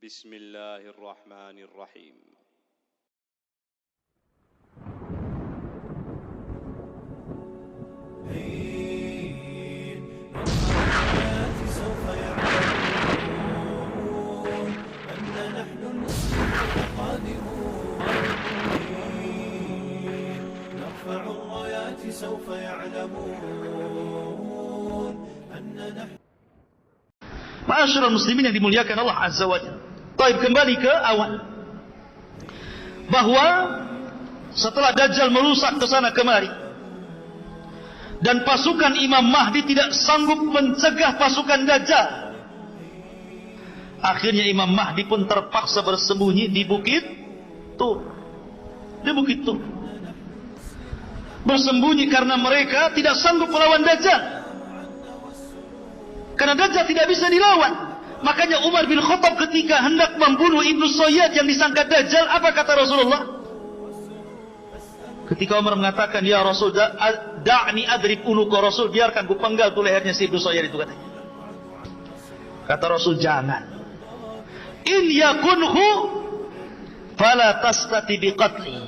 Bismillahirrahmanirrahim. سوف يعلمون أننا Ma'asyiral muslimin yang dimuliakan Allah Azza wa Jalla. Baik, kembali ke awal. Bahwa setelah Dajjal merusak ke sana kemari dan pasukan Imam Mahdi tidak sanggup mencegah pasukan Dajjal, akhirnya Imam Mahdi pun terpaksa bersembunyi di Bukit Tur. Di Bukit Tur. Bersembunyi karena mereka tidak sanggup melawan Dajjal. Karena Dajjal tidak bisa dilawan. Makanya Umar bin Khattab ketika hendak membunuh Ibnu Sayyad yang disangka Dajjal, apa kata Rasulullah? Ketika Umar mengatakan, "Ya Rasul, da'ni adrib unuqa." Rasul, biarkan ku penggal tu lehernya si Ibnu Sayyad itu, katanya. Kata Rasul, jangan. In yakunhu fala tastati biqatli.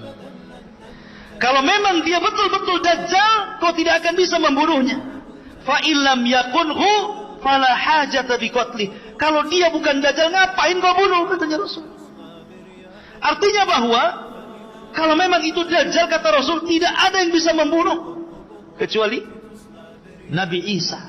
Kalau memang dia betul-betul Dajjal, kau tidak akan bisa membunuhnya. Fa illam yakunhu fala hajata biqatli. Kalau dia bukan Dajjal, ngapain kau bunuh, katanya Rasul. Artinya bahwa kalau memang itu Dajjal, kata Rasul, tidak ada yang bisa membunuh kecuali Nabi Isa.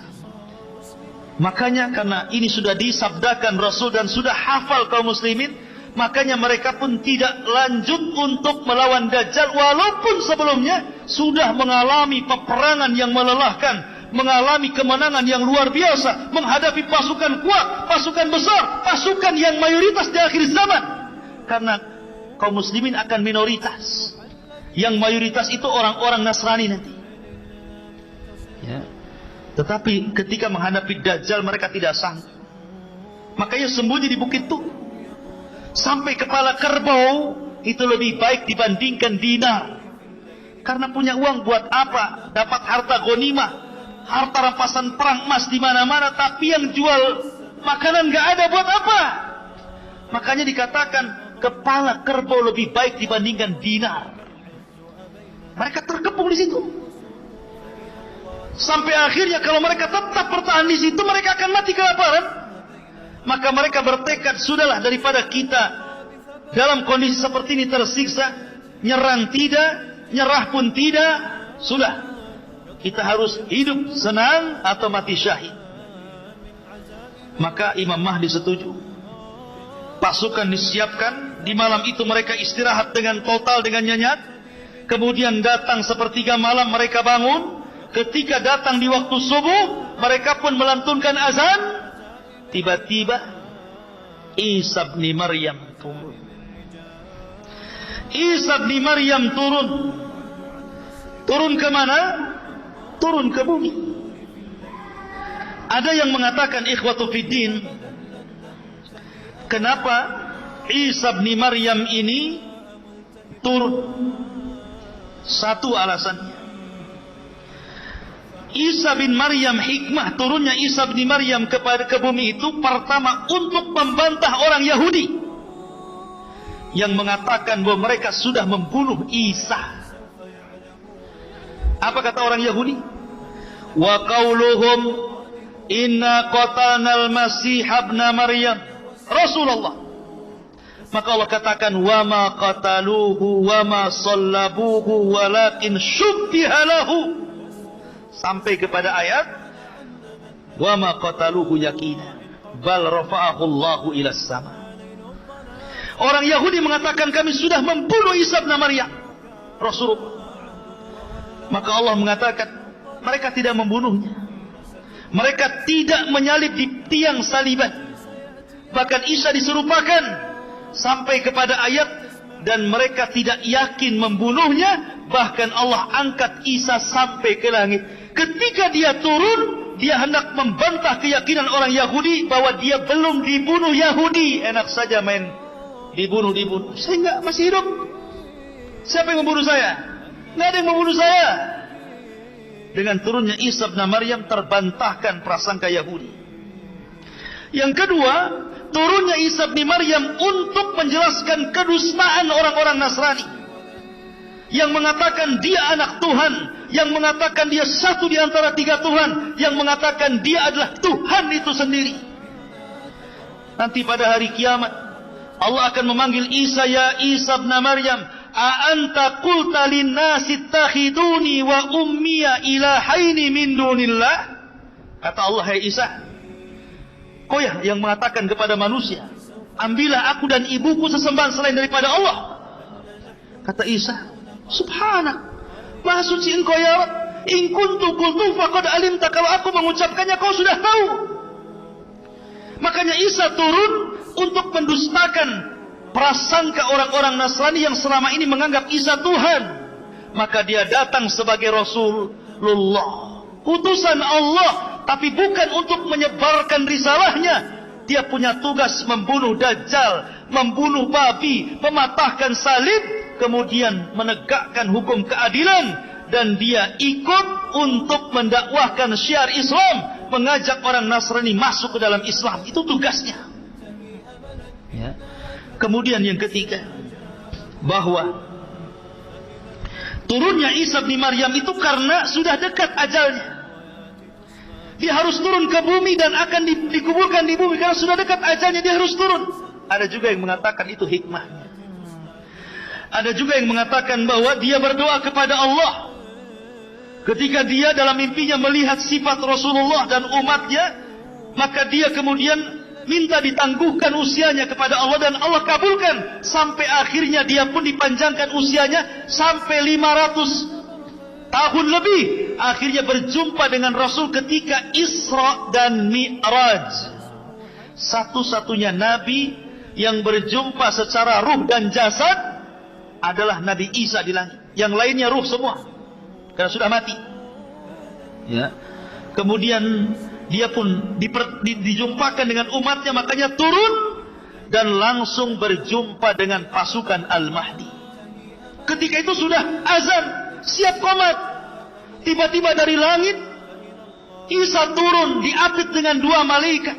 Makanya karena ini sudah disabdakan Rasul dan sudah hafal kaum muslimin, makanya mereka pun tidak lanjut untuk melawan Dajjal, walaupun sebelumnya sudah mengalami peperangan yang melelahkan, mengalami kemenangan yang luar biasa, menghadapi pasukan kuat, pasukan besar, pasukan yang mayoritas di akhir zaman. Karena kaum muslimin akan minoritas, yang mayoritas itu orang-orang Nasrani nanti, ya. Tetapi ketika menghadapi Dajjal mereka tidak sanggup, makanya sembunyi di Bukit Tur. Sampai kepala kerbau itu lebih baik dibandingkan dinar. Karena punya uang buat apa? Dapat harta ghanimah, harta rampasan perang, emas di mana-mana, tapi yang jual makanan nggak ada, buat apa? Makanya dikatakan kepala kerbau lebih baik dibandingkan dinar. Mereka terkepung di situ. Sampai akhirnya kalau mereka tetap bertahan di situ, mereka akan mati kelaparan. Maka mereka bertekad, sudahlah, daripada kita dalam kondisi seperti ini tersiksa, nyerang tidak, nyerah pun tidak, sudah, kita harus hidup senang atau mati syahid. Maka Imam Mahdi setuju. Pasukan disiapkan. Di malam itu mereka istirahat dengan total, dengan nyenyak. Kemudian datang sepertiga malam mereka bangun. Ketika datang di waktu subuh, mereka pun melantunkan azan. Tiba-tiba Isa bin Maryam turun. Isa bin Maryam turun. Turun ke mana? Turun ke bumi. Ada yang mengatakan, ikhwatu fiddin, kenapa Isa bin Maryam ini turun? Satu alasannya, Isa bin Maryam, hikmah turunnya Isa bin Maryam ke bumi itu, pertama untuk membantah orang Yahudi yang mengatakan bahwa mereka sudah membunuh Isa. Apa kata orang Yahudi? Wa qauluhum inna qatalnal masih ibn Maryam Rasulullah. Maka Allah katakan, wa ma qataluhu wa ma sallabuhu walakin syubbiha lahu, sampai kepada ayat wa ma qataluhu yaqina bal rafa'ahu Allahu ila sama. Orang Yahudi mengatakan kami sudah membunuh Isa bin Maryam Rasulullah. Maka Allah mengatakan mereka tidak membunuhnya. Mereka tidak menyalib di tiang saliban. Bahkan Isa diserupakan sampai kepada ayat, dan mereka tidak yakin membunuhnya. Bahkan Allah angkat Isa sampai ke langit. Ketika dia turun, dia hendak membantah keyakinan orang Yahudi bahwa dia belum dibunuh Yahudi. Enak saja main dibunuh. Saya enggak, masih hidup. Siapa yang membunuh saya? Tidak ada yang membunuh saya. Dengan turunnya Isa bin Maryam terbantahkan prasangka Yahudi. Yang kedua, turunnya Isa bin Maryam untuk menjelaskan kedustaan orang-orang Nasrani yang mengatakan dia anak Tuhan, yang mengatakan dia satu di antara tiga Tuhan, yang mengatakan dia adalah Tuhan itu sendiri. Nanti pada hari kiamat Allah akan memanggil Isa, ya Isa bin Maryam, a anta qulta lin-nasi ittakhiduni wa ummiya ilahaini min dunillah. Kata Allah, hai Isa, kau ya yang mengatakan kepada manusia, ambillah aku dan ibuku sesembahan selain daripada Allah. Kata Isa, subhanak, maha suci engkau ya Rabb, in kuntu qultu faqad alimta, kalau aku mengucapkannya kau sudah tahu. Makanya Isa turun untuk mendustakan prasangka orang-orang Nasrani yang selama ini menganggap Isa Tuhan. Maka dia datang sebagai Rasulullah, utusan Allah, tapi bukan untuk menyebarkan risalahnya. Dia punya tugas membunuh Dajjal, membunuh babi, mematahkan salib, kemudian menegakkan hukum keadilan. Dan dia ikut untuk mendakwahkan syiar Islam, mengajak orang Nasrani masuk ke dalam Islam. Itu tugasnya. Ya. Kemudian yang ketiga, bahwa turunnya Isa bin Maryam itu karena sudah dekat ajalnya. Dia harus turun ke bumi dan akan dikuburkan di bumi karena sudah dekat ajalnya, dia harus turun. Ada juga yang mengatakan itu hikmahnya. Ada juga yang mengatakan bahwa dia berdoa kepada Allah ketika dia dalam mimpinya melihat sifat Rasulullah dan umatnya, maka dia kemudian minta ditangguhkan usianya kepada Allah dan Allah kabulkan. Sampai akhirnya dia pun dipanjangkan usianya sampai 500 tahun lebih. Akhirnya berjumpa dengan Rasul ketika Isra dan Mi'raj. Satu-satunya Nabi yang berjumpa secara ruh dan jasad adalah Nabi Isa di langit. Yang lainnya ruh semua, karena sudah mati. Ya. Kemudian dia pun dijumpakan dengan umatnya, makanya turun dan langsung berjumpa dengan pasukan Al-Mahdi. Ketika itu sudah azan, siap qomat. Tiba-tiba dari langit Isa turun, diapit dengan 2 malaikat.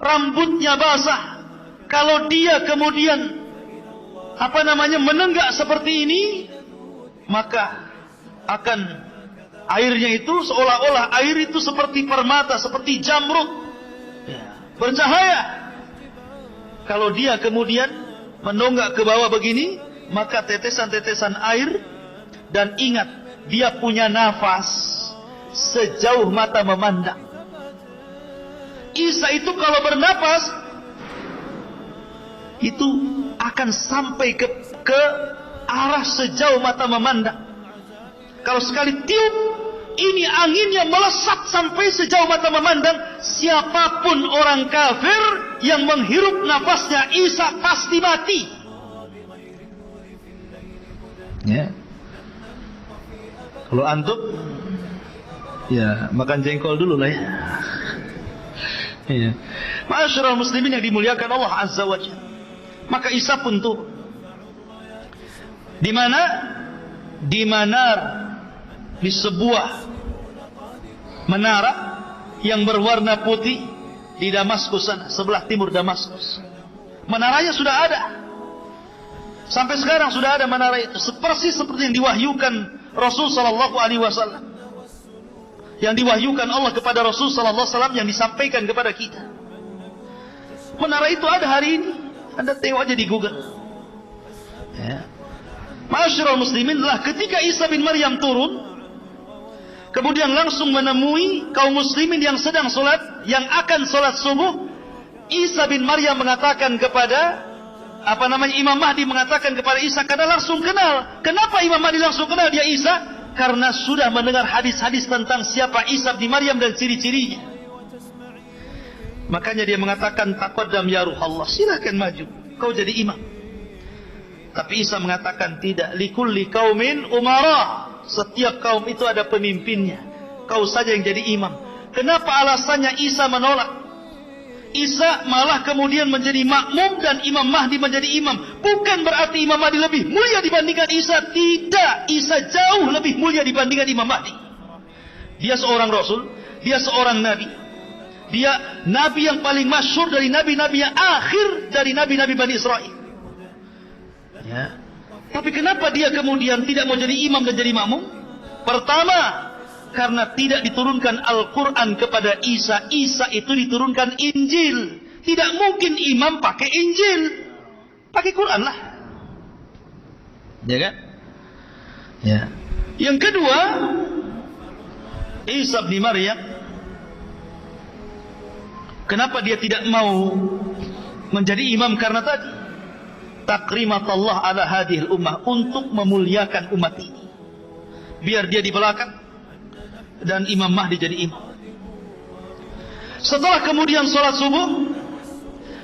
Rambutnya basah. Kalau dia kemudian menenggak seperti ini, maka akan airnya itu seolah-olah air itu seperti permata, seperti jamrud, bercahaya. Kalau dia kemudian menonggak ke bawah begini, maka tetesan-tetesan air, dan ingat, dia punya nafas sejauh mata memandang. Isa itu kalau bernapas, itu akan sampai ke arah sejauh mata memandang. Kalau sekali tiup, ini anginnya melesat sampai sejauh mata memandang. Siapapun orang kafir yang menghirup nafasnya Isa pasti mati. Ya. Kalau antum, ya makan jengkol dulu lah ya. Ya. Ma'asyiral muslimin yang dimuliakan Allah Azza wa Jalla. Maka Isa pun turun. Di mana? Di manar, di sebuah menara yang berwarna putih di Damaskus sana, sebelah timur Damaskus. Menaranya sudah ada. Sampai sekarang sudah ada menara itu, persis seperti yang diwahyukan Rasul sallallahu alaihi wasallam. Yang diwahyukan Allah kepada Rasul sallallahu alaihi wasallam, yang disampaikan kepada kita. Menara itu ada hari ini. Anda tengok aja di Google. Ya. Ma'asyiral muslimin, lah ketika Isa bin Maryam turun, kemudian langsung menemui kaum muslimin yang sedang solat, yang akan solat subuh. Isa bin Maryam mengatakan kepada Imam Mahdi mengatakan kepada Isa, karena langsung kenal. Kenapa Imam Mahdi langsung kenal dia Isa? Karena sudah mendengar hadis-hadis tentang siapa Isa bin Maryam dan ciri-cirinya. Makanya dia mengatakan, taqaddam ya ruh Allah, silakan maju, kau jadi imam. Tapi Isa mengatakan tidak, likulli qaumin umara, setiap kaum itu ada pemimpinnya, kau saja yang jadi imam. Kenapa alasannya Isa menolak? Isa malah kemudian menjadi makmum dan Imam Mahdi menjadi imam. Bukan berarti Imam Mahdi lebih mulia dibandingkan Isa. Tidak, Isa jauh lebih mulia dibandingkan Imam Mahdi. Dia seorang Rasul, dia seorang Nabi, Dia nabi yang paling masyhur dari nabi-nabi yang akhir dari nabi-nabi Bani Israel. Ya. Tapi kenapa dia kemudian tidak mau jadi imam dan jadi makmum? Pertama, karena tidak diturunkan Al-Quran kepada Isa. Isa itu diturunkan Injil. Tidak mungkin imam pakai Injil, pakai Quran lah. Ya kan? Ya. Yang kedua, Isa bin Maryam, kenapa dia tidak mau menjadi imam? Karena tadi takrimatullah ala hadhil ummah, untuk memuliakan umat ini. Biar dia di belakang dan Imam Mahdi jadi imam. Setelah kemudian sholat subuh,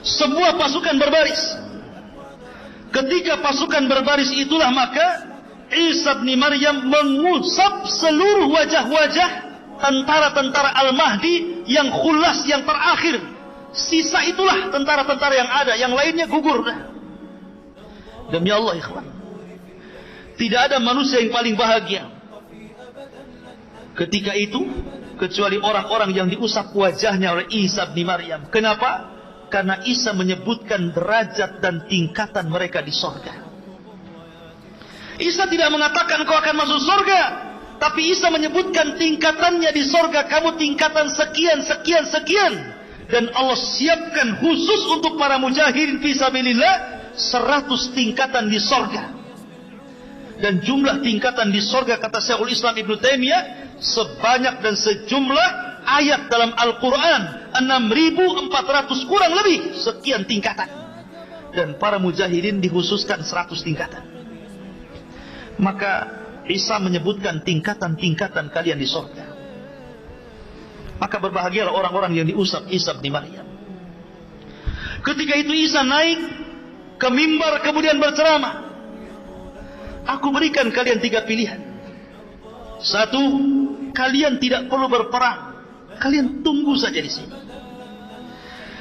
semua pasukan berbaris. Ketika pasukan berbaris itulah maka Isa bin Maryam mengusap seluruh wajah-wajah tentara-tentara Al-Mahdi yang khulas, yang terakhir. Sisa itulah tentara-tentara yang ada, yang lainnya gugur. Demi Allah ikhwan, tidak ada manusia yang paling bahagia ketika itu kecuali orang-orang yang diusap wajahnya oleh Isa bin Maryam. Kenapa? Karena Isa menyebutkan derajat dan tingkatan mereka di sorga. Isa tidak mengatakan kau akan masuk surga, tapi Isa menyebutkan tingkatannya di surga. Kamu tingkatan sekian, sekian, sekian. Dan Allah siapkan khusus untuk para mujahidin fisabilillah 100 tingkatan di surga. Dan jumlah tingkatan di surga, kata Syekhul Islam Ibnu Taimiyah, sebanyak dan sejumlah ayat dalam Al-Quran. 6.400 kurang lebih sekian tingkatan. Dan para mujahidin dikhususkan 100 tingkatan. Maka Isa menyebutkan tingkatan-tingkatan kalian di surga. Maka berbahagialah orang-orang yang diusap Isa bin Maryam. Ketika itu Isa naik ke mimbar kemudian berceramah. Aku berikan kalian 3 pilihan. 1, kalian tidak perlu berperang. Kalian tunggu saja di sini.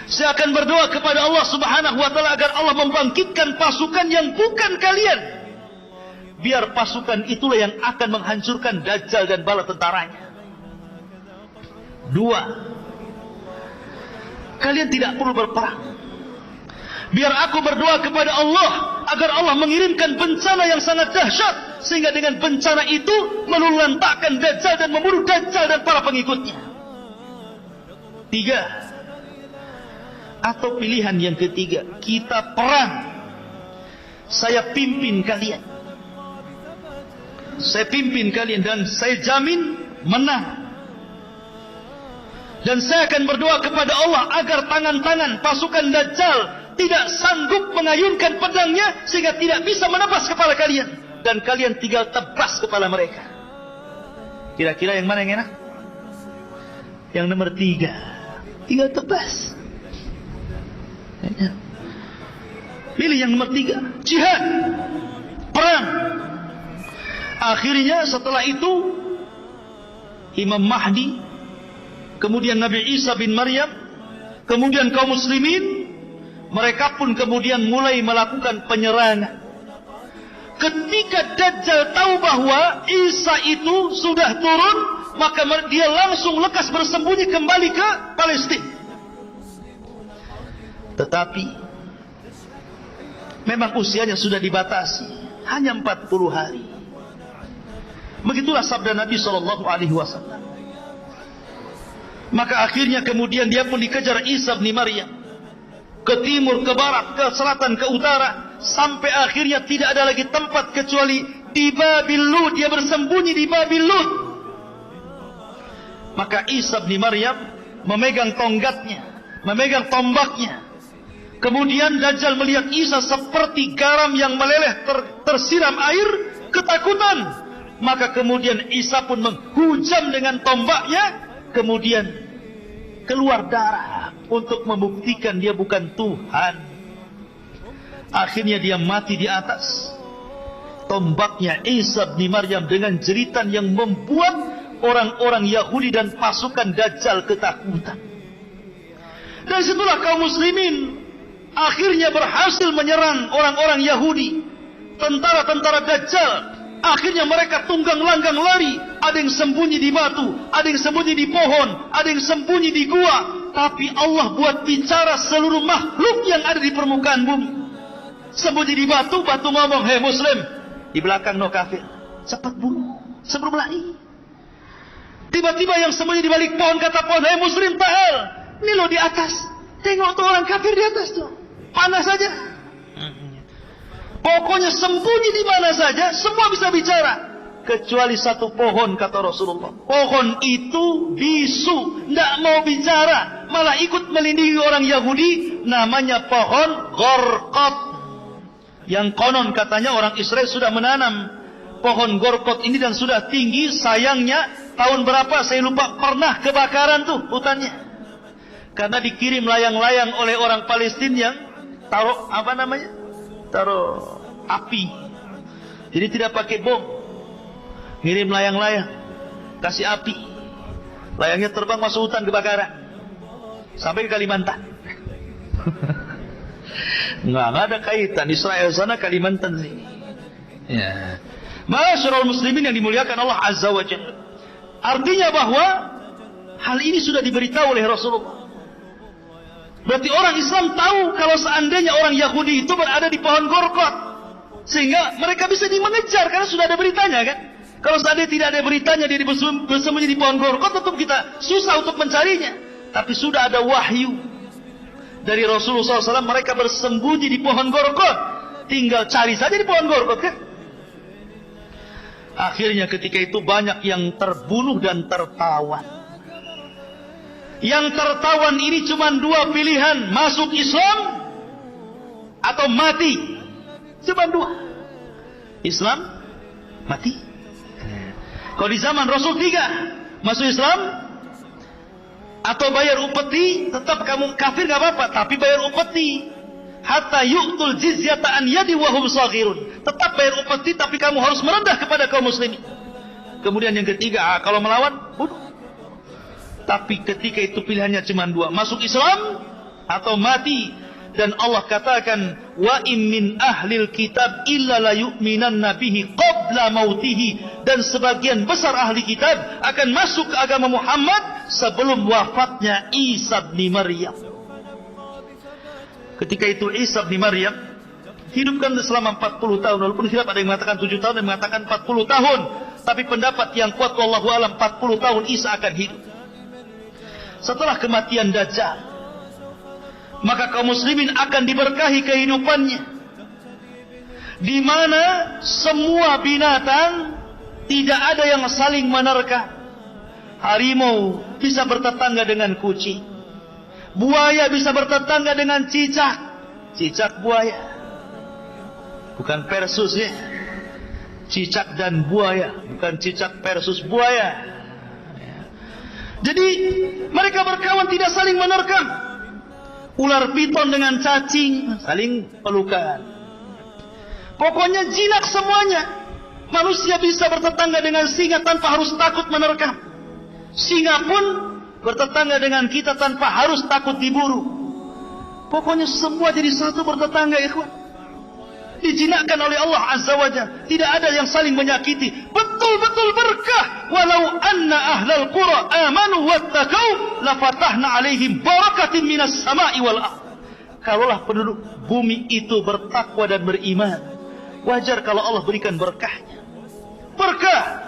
Saya akan berdoa kepada Allah Subhanahu wa taala agar Allah membangkitkan pasukan yang bukan kalian. Biar pasukan itulah yang akan menghancurkan Dajjal dan bala tentaranya. 2, kalian tidak perlu berperang. Biar aku berdoa kepada Allah agar Allah mengirimkan bencana yang sangat dahsyat, sehingga dengan bencana itu meluluhlantakkan Dajjal dan membunuh Dajjal dan para pengikutnya. 3, atau pilihan yang ketiga, kita perang. Saya pimpin kalian. Saya pimpin kalian dan saya jamin menang. Dan saya akan berdoa kepada Allah agar tangan-tangan pasukan Dajjal tidak sanggup mengayunkan pedangnya sehingga tidak bisa menebas kepala kalian. Dan kalian tinggal tebas kepala mereka. Kira-kira yang mana yang enak? Yang nomor 3. Tinggal tebas. Pilih yang nomor 3. Jihad. Perang. Akhirnya setelah itu Imam Mahdi, kemudian Nabi Isa bin Maryam, kemudian kaum muslimin, mereka pun kemudian mulai melakukan penyerangan. Ketika Dajjal tahu bahwa Isa itu sudah turun, maka dia langsung lekas bersembunyi kembali ke Palestina. Tetapi memang usianya sudah dibatasi, hanya 40 hari. Begitulah sabda Nabi SAW. Maka akhirnya kemudian dia pun dikejar Isa bin Maryam, ke timur, ke barat, ke selatan, ke utara, sampai akhirnya tidak ada lagi tempat kecuali di Babil Lud. Dia bersembunyi di Babil Lud. Maka Isa bin Maryam memegang tonggatnya, memegang tombaknya. Kemudian Dajjal melihat Isa seperti garam yang meleleh tersiram air, ketakutan. Maka kemudian Isa pun menghujam dengan tombaknya, kemudian keluar darah untuk membuktikan dia bukan Tuhan. Akhirnya dia mati di atas tombaknya Isa bin Maryam dengan jeritan yang membuat orang-orang Yahudi dan pasukan Dajjal ketakutan. Dan situlah kaum muslimin akhirnya berhasil menyerang orang-orang Yahudi, tentara-tentara Dajjal. Akhirnya mereka tunggang langgang lari. Ada yang sembunyi di batu, ada yang sembunyi di pohon, ada yang sembunyi di gua. Tapi Allah buat bicara seluruh makhluk yang ada di permukaan bumi. Sembunyi di batu, batu ngomong, "Hei Muslim." Di belakang no kafir. Cepat bunuh sebelum lari. Tiba-tiba yang sembunyi di balik pohon kata pohon, "Hei Muslim, ta'al." Ini lo di atas. Tengok tuh orang kafir di atas tuh. Panas saja. Pokoknya sembunyi di mana saja, semua bisa bicara. Kecuali satu pohon, kata Rasulullah. Pohon itu bisu, tidak mau bicara, malah ikut melindungi orang Yahudi. Namanya pohon Gorkot. Yang konon katanya orang Israel sudah menanam pohon Gorkot ini dan sudah tinggi. Sayangnya tahun berapa saya lupa, pernah kebakaran tuh hutannya. Karena dikirim layang-layang oleh orang Palestina yang taruh taruh api. Jadi tidak pakai bom. Ngirim layang-layang, kasih api, layangnya terbang masuk hutan kebakaran sampai ke Kalimantan. Nggak ada kaitan Israel sana Kalimantan sini. Ya, Ma'asyiral muslimin yang dimuliakan Allah Azza wa Jalla. Artinya bahwa hal ini sudah diberitahu oleh Rasulullah. Berarti orang Islam tahu kalau seandainya orang Yahudi itu berada di pohon Gorkot, sehingga mereka bisa mengejar karena sudah ada beritanya kan. Kalau seandainya tidak ada beritanya dia bersembunyi di pohon Gorkot, tentu kita susah untuk mencarinya. Tapi sudah ada wahyu dari Rasulullah SAW, mereka bersembunyi di pohon Gorkot. Tinggal cari saja di pohon Gorkot kan. Akhirnya ketika itu banyak yang terbunuh dan tertawan. Yang tertawan ini cuma dua pilihan, masuk Islam atau mati. Cuma dua. Islam, mati. Kalau di zaman Rasul 3, masuk Islam atau bayar upeti. Tetap kamu kafir gak apa-apa, tapi bayar upeti. Hatta yu'tul jizyata an yadi wa hum shaghirun. Tetap bayar upeti, tapi kamu harus merendah kepada kaum muslimin. Kemudian yang ketiga, kalau melawan, bunuh. Tapi ketika itu pilihannya cuma dua, masuk Islam atau mati. Dan Allah katakan, wa in min ahlil kitab illa la yu'minanna bihi qabla mautihi. Dan sebagian besar ahli kitab akan masuk ke agama Muhammad sebelum wafatnya Isa bin Maryam. Ketika itu Isa bin Maryam hidupkan selama 40 tahun. Walaupun khilaf, ada yang mengatakan 7 tahun, ada yang mengatakan 40 tahun. Tapi pendapat yang kuat wallahu alam 40 tahun Isa akan hidup. Setelah kematian Dajjal, maka kaum muslimin akan diberkahi kehidupannya, di mana semua binatang tidak ada yang saling menerka. Harimau bisa bertetangga dengan kucing, buaya bisa bertetangga dengan cicak. Cicak buaya, bukan versus ya. Cicak dan buaya, bukan cicak versus buaya. Jadi mereka berkawan tidak saling menerkam. Ular piton dengan cacing saling pelukan. Pokoknya jinak semuanya. Manusia bisa bertetangga dengan singa tanpa harus takut menerkam. Singa pun bertetangga dengan kita tanpa harus takut diburu. Pokoknya semua jadi satu bertetangga, ikhwan. Dijinakkan oleh Allah Azza wa Jalla. Tidak ada yang saling menyakiti. Betul-betul berkah. Walau anna ahlal qura amanu wattaqau lafatahna alaihim barakatin minas sama'i wal ardh. Kalaulah penduduk bumi itu bertakwa dan beriman, wajar kalau Allah berikan berkahnya. Berkah